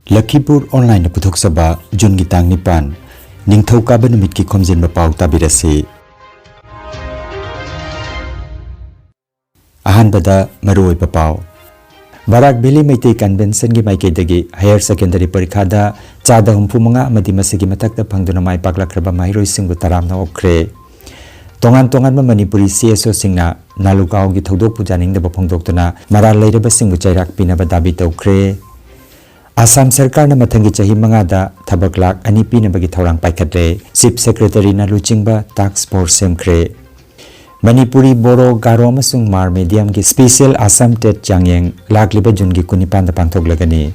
Lakhipur Online Puthok Jun Gitang Nipan Ningthau Kaban Numit ki Khomjinba Pao tabirasi. Ahanbada Maroi Pao Barak Bili Meitei Convention gi Maikedagi Higher Secondary Parikhada Chada Humpumanga Amadi Masigi Matakta Pangduna Mai Paklakraba Mahiroi Singbu Taramna Okre Tongan Manipuri CSO Singna Nalukao gi Thodok Pujaning da Phongdoktuna Maral Leiraba Singbu Chairak Pinaba Dabi Tokre Assam Sarkar na mathangi chahi mangada thabak lak ani pina bagi thorang paikhatle Chief Secretary na luchingba task force semkre Manipuri Boro Garo amasung Mar medium ki special Assam tet changyeng lakliba jun gi kunipan da pangthok lagani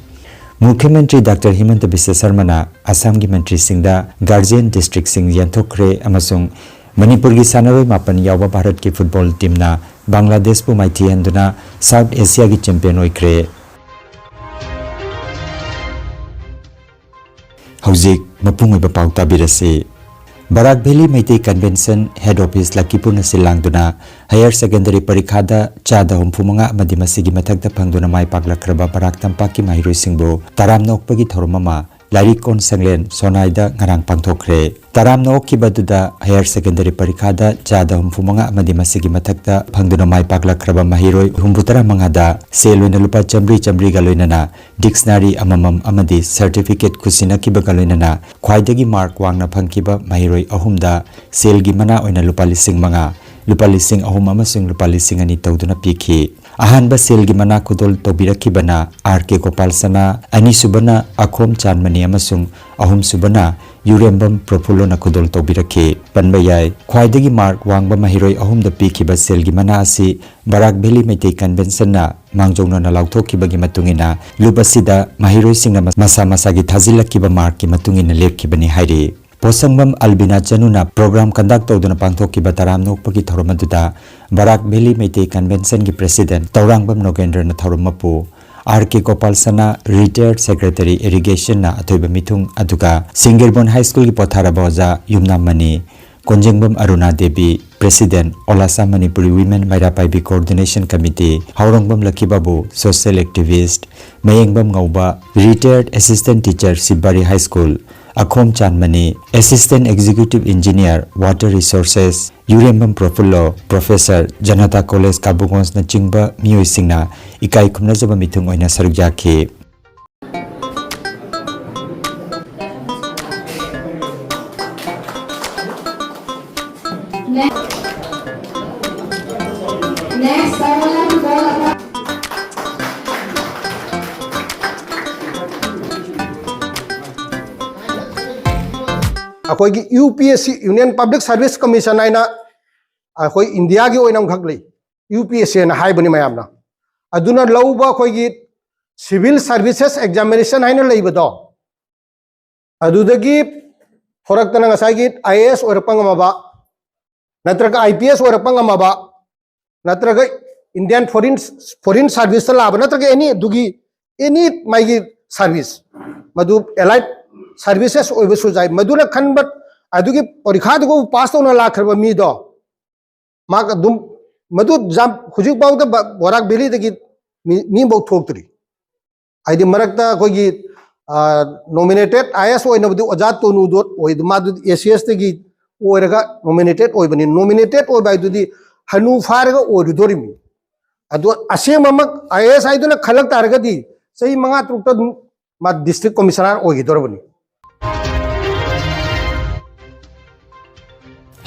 Mukhyamantri Dr. Himanta Biswa Sarma na Assam gi mantri singda Guardian District sing yanthokre amasung Manipur gi sanaroi mapan yawa Bharat ki football team na Bangladesh pu maithi handuna South Asia gi champion oikre Hauzik mapung oiba pau tabirasi Barak Valley Meitei Convention Head Office Lakipur na silangduna Higher Secondary Parikhada Chada Humpumanga amadi masigi mathakta phangduna mai paklakraba Barak Tampak ki mahiroi singbu taramna okpagi thormama Larik kon sanglen sonaida ngarang pangthokre taramna okkibaduda Higher Secondary Parikhada Chada Humpumanga amadi masigi mathakta phangduna mai paklakraba mahiroi humbutara mangada seloina lupa chamri galoinana dictionary amamam amadi certificate kusina kiba galoinana khwaidagi mark wangna phangkiba mahiroi ahumda selgi mana oina lupa lising manga lupa lising ahum amasung lupa lising ani tawduna pikhi ahanba selgi mana kudol tobirakibana RK Gopal Sana ani subana akhom chanmani amasung ahum subana Yurembam Profulo na kudol tobirakhi panbayai khwaidagi mark wangba mahiroi ahum da pikhiba selgi mana asi Barak Valley Meitei Convention na mangjongna na lauthokibagi matungina lupasida mahiroi singna masa gi thajilakiba mark ki matungina lepkibani hairi Posangbam Albina Chanuna program conduct tawduna pangthokkiba taram nokpagi thoromaduda Barak Valley Meitei Convention gi president Taurangbam Nogendra na thoromapu RK Gopal Sana retired secretary irrigation na athoiba mithung aduga Singirbon High School gi pothara boja Yumnamani Konjengbam Aruna Devi president Olasa Manipuri Women Mairapaibi Coordination Committee Haurongbam Lakhibabu social activist Mayengbam Ngauba retired assistant teacher Sibari High School Akhom Chanmani, Assistant Executive Engineer, Water Resources, Yurembam Profulo, Professor, Janata College Kabugons na chingba miyoi singna ikai khumna jaba mithung oina saruk jakhi. अखोई UPSC Union Public Service Commission आइना अखोई India की Oinam खगले UPSC ना high बनी मयामना अदुना लौबा अखोई Civil Services Examination आइना लई बदो अदुदगी फरक तना ngसाई IAS ओरपंगमाबा नत्रगा IPS ओरपंगमाबा नत्रगा Indian Foreign Service लाब नत्रगा एनी माइगी सर्विस मधु allied Services ओइबसु जाय मधुना खनबत अदुगी परीक्षा को पास तौना लाखरबा मीदो मा दुम मधु जाम हुजुक बाउदा बराक बेली दगी मी बौ थोक्तरी आइदि मरकता कोगी नॉमिनेटेड IAS ओइनबदु अजात तोनु दोत ओइद मादु ACS दगी ओइरगा नॉमिनेटेड ओइबनी नॉमिनेटेड ओइबाइदुदी हनु फारगा ओइदोरिमी अदु असेममक IAS आइदुना खलक तारगदी सही मंगा तुक्ता मा डिस्ट्रिक्ट कमिश्नर ओइदोरबनी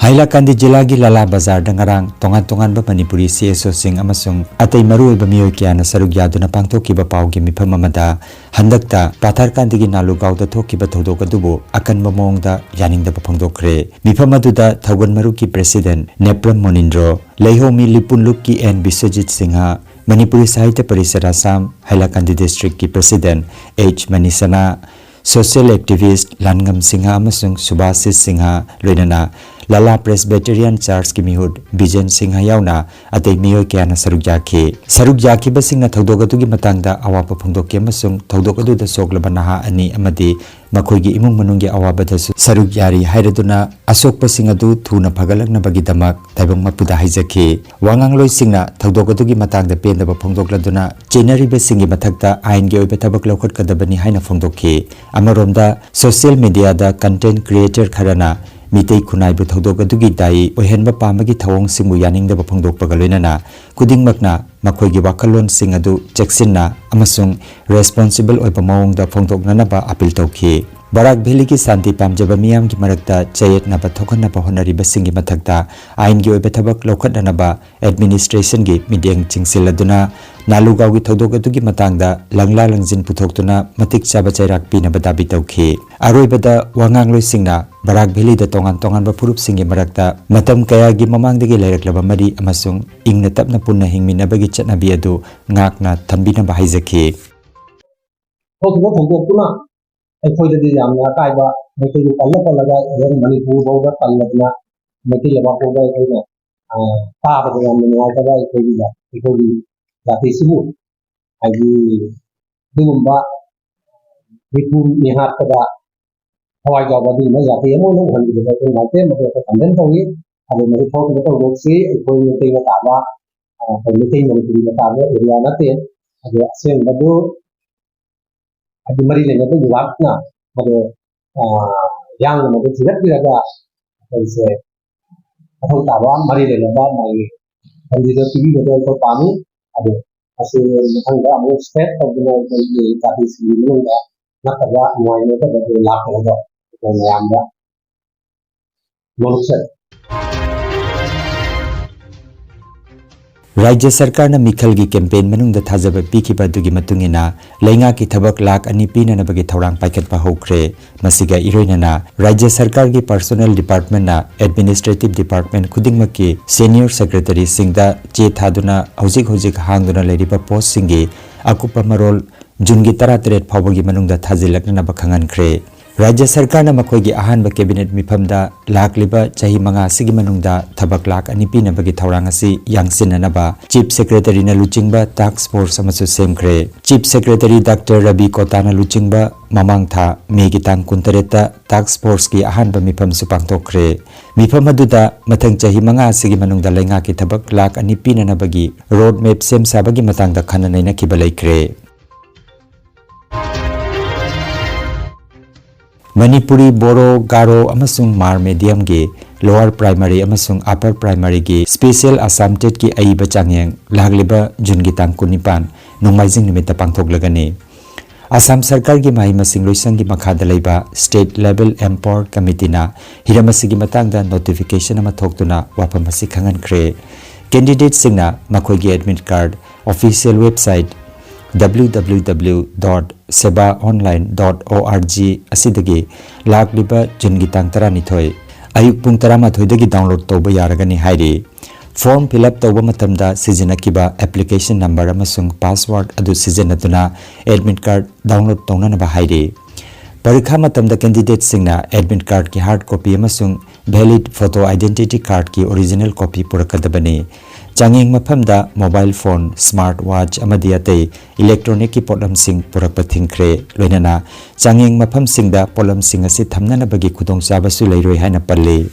Hailakandi Jilagi Lala Bazar Dangarang tongan Manipuri CSO Sing amasung atay marui bamiyo kya na sarug yaduna pangthokiba pao gi mifam amada handakta patharkandigi nalugau da thokiba thodok adubu akan mamongda yaningda phangdokre mifam aduda Thaugan Maru ki president Nepram Monindro Leihomi Lipunluk ki N Biswajit Singha Manipuri Sahitya Parishad Assam Hailakandi district ki president H Manisana Social activist Langam Singha amasung Subhasis Singha loinana Lala Presbyterian Church ki mihud Bijan Singh yauna atei mioi kyana saruk jaki basingna thodogatu gi matangda awapa phongdokke amasung thodogadu da soklaba naha ani amadi makhoi gi imung manung gi awaba da saruk yari hairaduna asok pasing adu thuna phagalakna bagi damak taibang mapuda haijaki wangang loi singna thodogadu gi matangda pendaba phongdokladuna chenari basing gi mathakta ain gi oibe tabak lokhat kadabani haina phongdokki amaromda social media da content creator kharana mitei khunai bu thodogadu gi dai ohenba pamagi thawong singbu yaning da phongdok pagaloinana kudingmakna makhoi gi wakalon sing adu cheksinna amasung responsible oiba mawong da phongdoknana ba appeal tawki Barak Valley ki santi pamjaba miyam ki marakta chayet na ba thokana ba honari basingi mathakta ain gi oibe thabak lokhat na ba administration gi mideng chingsiladuna nalugaw gi thodogadu gi matangda langla langjin puthoktuna matik chaba chairak pina ba dabi tawki aroibada wangang loi singna Barak Valley da tongan ba purup singi marakta matam kaya gi mamang dagi lairak mari amasung ingna tapna punna hingmina bagi chatnabi adu ngakna thambina ba haijaki ꯑꯩꯈꯣꯏꯗꯗꯤ ꯌꯥꯝꯅ ꯑꯀꯥꯏꯕ ꯃꯩꯇꯩꯒꯤ ꯄꯜꯂꯒ ꯃꯅꯤꯄꯨꯔ ꯐꯥꯎꯗ ꯄꯜꯂꯗꯅ ꯃꯩꯇꯩ ꯂꯩꯕꯥꯛ ꯐꯥꯎꯗ ꯑꯩꯈꯣꯏꯅ ꯇꯥꯕꯗ ꯌꯥꯝꯅ ꯅꯨꯡꯉꯥꯏꯇꯕ ꯑꯩꯈꯣꯏꯒꯤ ꯖꯥꯇꯤꯁꯤꯕꯨ ꯍꯥꯏꯗꯤ ꯑꯗꯨꯒꯨꯝꯕ ꯃꯤꯄꯨꯝ ꯃꯤꯍꯥꯠꯄꯗ ꯊꯋꯥꯏ ꯌꯥꯎꯕ ꯑꯗꯨꯒꯨꯝꯕ ꯖꯥꯇꯤ ꯑꯃ ꯎꯍꯟꯕꯗ ꯑꯩꯈꯣꯏ ꯅꯨꯡꯉꯥꯏꯇꯦ ꯃꯗꯨ ꯑꯩꯈꯣꯏ ꯀꯟꯗꯦꯝ ꯇꯧꯏ ꯑꯗꯨ ꯃꯗꯨ ꯊꯣꯛꯈꯤꯕ ꯊꯧꯗꯣꯛꯁꯤ ꯑꯩꯈꯣꯏ ꯃꯩꯇꯩꯅ ꯇꯥꯕ ꯃꯩꯇꯩ ꯃꯅꯤꯄꯨꯔꯤꯅ ꯇꯥꯕ ꯑꯦꯔꯤꯌꯥ ꯅꯠꯇꯦ ꯑꯗꯨ ꯑꯁꯦꯡꯕꯗꯨ ꯍꯥꯏꯗꯤ ꯃꯔꯤ ꯂꯩꯅꯕ ꯌꯨꯋꯥꯛꯅ ꯃꯗꯨ ꯌꯥꯡꯅ ꯃꯗꯨ ꯊꯤꯒꯠꯄꯤꯔꯒ ꯑꯩꯈꯣꯏꯁꯦ ꯃꯊꯧ ꯇꯥꯕ ꯃꯔꯤ ꯂꯩꯅꯕ ꯃꯥꯒꯤ ꯐꯟꯗꯤꯗ ꯄꯤꯕꯤꯕꯗꯣ ꯑꯩꯈꯣꯏ ꯄꯥꯝꯃꯤ ꯑꯗꯨ ꯃꯁꯤ ꯃꯊꯪꯗ ꯑꯃꯨꯛ ꯁ꯭ꯄꯦꯠ ꯇꯧꯗꯨꯅ ꯑꯩꯈꯣꯏꯒꯤ ꯖꯥꯇꯤꯁꯤꯡꯒꯤ ꯃꯅꯨꯡꯗ ꯅꯠꯇꯕ ꯅꯨꯡꯉꯥꯏꯅꯗꯕꯗꯨ ꯂꯥꯛꯀꯅꯕ ꯑꯩꯈꯣꯏ ꯃꯌꯥꯝꯗ ꯅꯣꯛꯆꯔꯤ Rajya Sarkar na Mikhal gi campaign manungda thajaba pikiba dugi matungina lainga ki thabak lak ani pina na bagi thorang paikat pa hokre masiga iroina na Rajya Sarkar gi personnel department na administrative department khudingma ki senior secretary singda che thaduna hojik hangduna leriba post singi akupa marol jungi 13 phawagi manungda thajilakna na bakhangan khre Rajya Sarkar na makhoi gi ahanba cabinet mifamda lakliba chahi manga sigi manungda thabak lak ani pina bagi thorang asi yangsinna ba chief secretary na luchingba task force amasu semkhre chief secretary Dr. Rabi Kotana luchingba mamang tha megi tang kuntareta task force ki ahanba mifam su pangtokre mifam aduda mathang chahi manga sigi manungda lainga ki thabak lak ani pina na bagi road map sem sabagi matangda khana naina kibalaikre Manipuri, Boro, Garo, amasung Mar medium ge lower primary amasung upper primary ge special Assam TET ki aiba changyang lagliba jungi tang kunipan nongmaijing nimita pangthok lagani Assam Sarkar gi mai masing loisang gi makhada leiba state level empowered committee na hiramasi gi matangda notification ama thoktuna wapamasi khangan khre candidate singna makhoi gi admit card official website www.sebaonline.org asidagi lagliba jungi tang taranithoi ayuk pung 13 dagi download tawba yaragani hairi form fill up tawba matamda sijinakiba application number amasung password adu sijanatuna admit card download tawna ba hairi parikha matamda candidate singna admit card ki hard copy amasung valid photo identity card ki original copy purakadabani Changing maphamda mobile phone, smart watch amadi atei electronic ki polam sing purakpa thingkre loinana changing mapham singda polam sing asi thamnana bagi khudong chaba su leiroi haina palle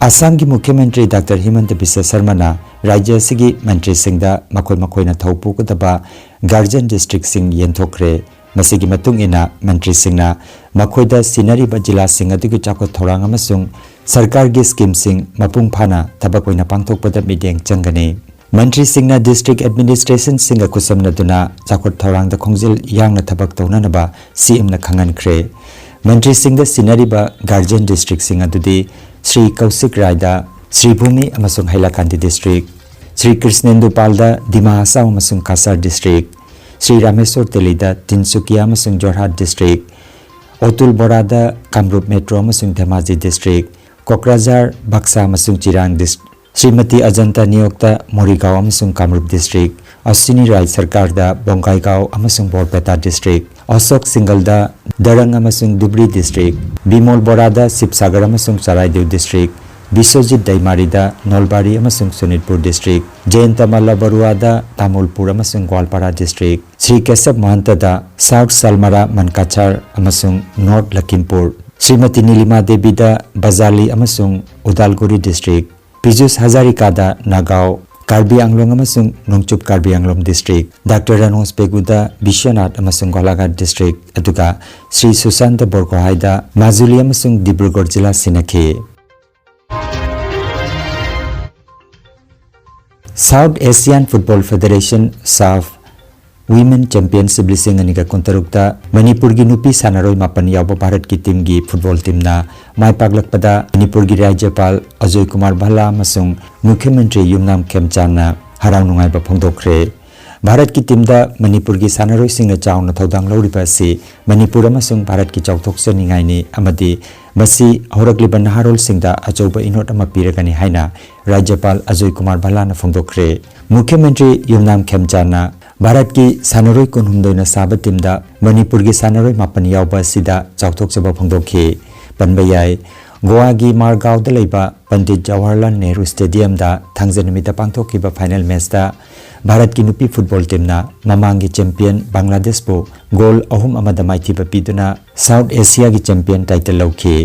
Assam ki Mukhyamantri Dr. Himanta Biswa Sarma na Rajya sigi mantri singda makoi na thaupu kudaba Guardian district sing yenthokre masigi matung ina mantri singna makoida sinari ba jila sing adigi chakot thorang amasung Sarkar gi scheme sing mapung phana thabak oina pangthokpada mideng changani Mantri singna district administration singa kusamna duna chakot thorang da khongjil yangna thabak tawna na ba CM na khangan khre Mantri singda sinari ba Guardian district singa dudi Sri Kausik Raida Sri Bhumi amasung Hailakandi district Sri Krishnendu Palda Dima Asam amasung Kasar district Sri Rameswar Telida Tinsukia amasung Jorhat district Otul Borada Kamrup Metro amasung Dhemaji district Kokrajhar Baksa amasung Shrimati Ajanta नियोक्ता Morigaon अमसुंग Kamrup district Ashwini राय सरकार दा Bongaigaon अमसुंग Barpeta district Ashok single दा दरंग अमसुंग दुबरी district Bimol बोरा दा Shivsagar अमसुंग Charaideo district Vishwajit Daimary दा Nalbari अमसुंग Sonitpur district Jayant मल्ला बरुआ दा Tamulpur अमसुंग Gwalpara district Shri Keshav महंत दा south Salmara मनकाचार अमसुंग north Lakhimpur Shrimati Nilima देवी दा बजाली अमसुंग Udalguri district Piyush Hazarika दा नागांव कार्बी आंगलोंग अमसुंग नोंगचुप कार्बी आंगलोंग डिस्ट्रिक्ट डॉक्टर रनोस पेगुदा विश्वनाथ अमसुंग गोलाघाट डिस्ट्रिक्ट अदुगा श्री सुशांत बोरगोहाई दा माजुली अमसुंग डिब्रुगढ़ जिला सिनखे south Asian football federation SAFF women championship लिसिंग अनिगा कुंतरुक्ता मणिपुर की नुपी सानारोई मापन यावो भारत की टीम की फुटबॉल टीम ना माई पागलकपदा मणिपुर की राज्यपाल अजय कुमार भल्ला अमसुंग मुख्यमंत्री युमनाम खेमचाना हराव नुंगाइबा फोंदोखरे भारत की टीम दा मणिपुर की सानारोई सिंह चाउना थौदांग लौरिबा से मणिपुर अमसुंग भारत की चौथोक्सनिंगाइनी अमदी मसी हौरकलिबा नहारोल सिंहदा अचौबा इनोट अमा पीरगनी हाइना राज्यपाल अजय कुमार भल्ला ना फोंदोखरे मुख्यमंत्री युमनाम खेमचाना भारत की सानारोई कुनहुमदोइना साबा टीम दा मणिपुर की सानारोई मापन यावबा सिदा चौथोक्चबा फोंदोखे पनबयाय गोवा की मारगांव दा लेबा पंडित जवाहरलाल नेहरू स्टेडियम दा थांगजनमिता पांथोखिबा फाइनल मैच दा भारत की नुपी फुटबॉल टीम ना ममांगी चैंपियन बांग्लादेश को गोल अहुम अमदा माइथिबा पीदुना साउथ एशिया की चैंपियन टाइटल लौखे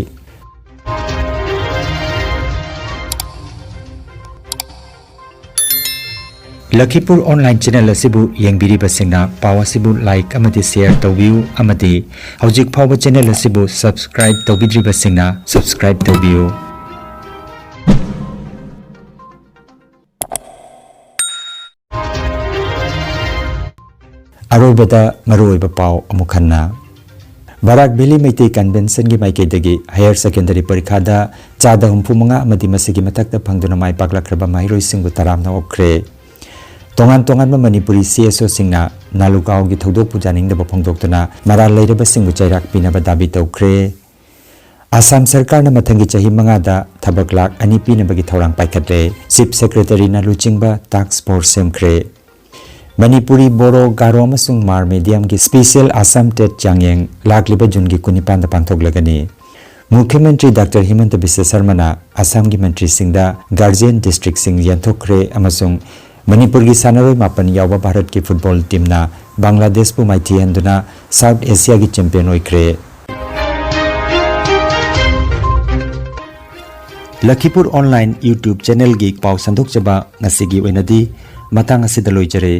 लखीपुर ऑनलाइन चैनल असिबु येंबिरिबसिंगना पाव असिबु लाइक अमदि शेयर तौबियु अमदि हौजिक फावबा चैनल असिबु सब्सक्राइब तौबिद्रिबसिंगना सब्सक्राइब तौबियु अरोबदा मरोइबा पाव अमुखन्ना बाराक भेली मैते कन्वेंशन की माइकेदगी हायर सेकेंडरी परीक्षा चादा हुमफुमंगा अमदि मसिगी मथक्ता फंगदुना माइ पागलाख्रबा माहिरोइसिंगु तरामना ओखरे तोंगान तोंगान मणिपुरी सीएसओ सिंगना नालुगांव की थौदोक पुजानिंगदबा फोंदोक्तुना मराल लैरबा सिंगु चैराक पिनबा दाबी तौखरे आसाम सरकार न मथंगी चही मंगादा थबक लाख अनि पिनबगी थौरांग पाइखत्रे चीफ सेक्रेटरी ना लुचिंगबा टास्क फोर्स सेमख्रे मणिपुरी बोरो गारो अमसुंग मार मीडियम की स्पेशल आसाम टेट चांगयेंग लाखलिबा जुन की कुनिपान पांथोकलगनी मुख्यमंत्री डॉक्टर हिमंत बिश्व शर्मा आसाम की मंत्री सिंगदा गार्जियन डिस्ट्रिक्ट सिंग यंथोखरे अमसुंग मणिपुर की सानारोई मापन यावबा भारत की फुटबॉल टीम ना बांग्लादेश पु माइथिहंदुना साउथ एशिया की चैंपियन ओइख्रे लखीपुर ऑनलाइन यूट्यूब चैनल की पाव संदोकचबा ngasi gi oinadi matang asida loijare।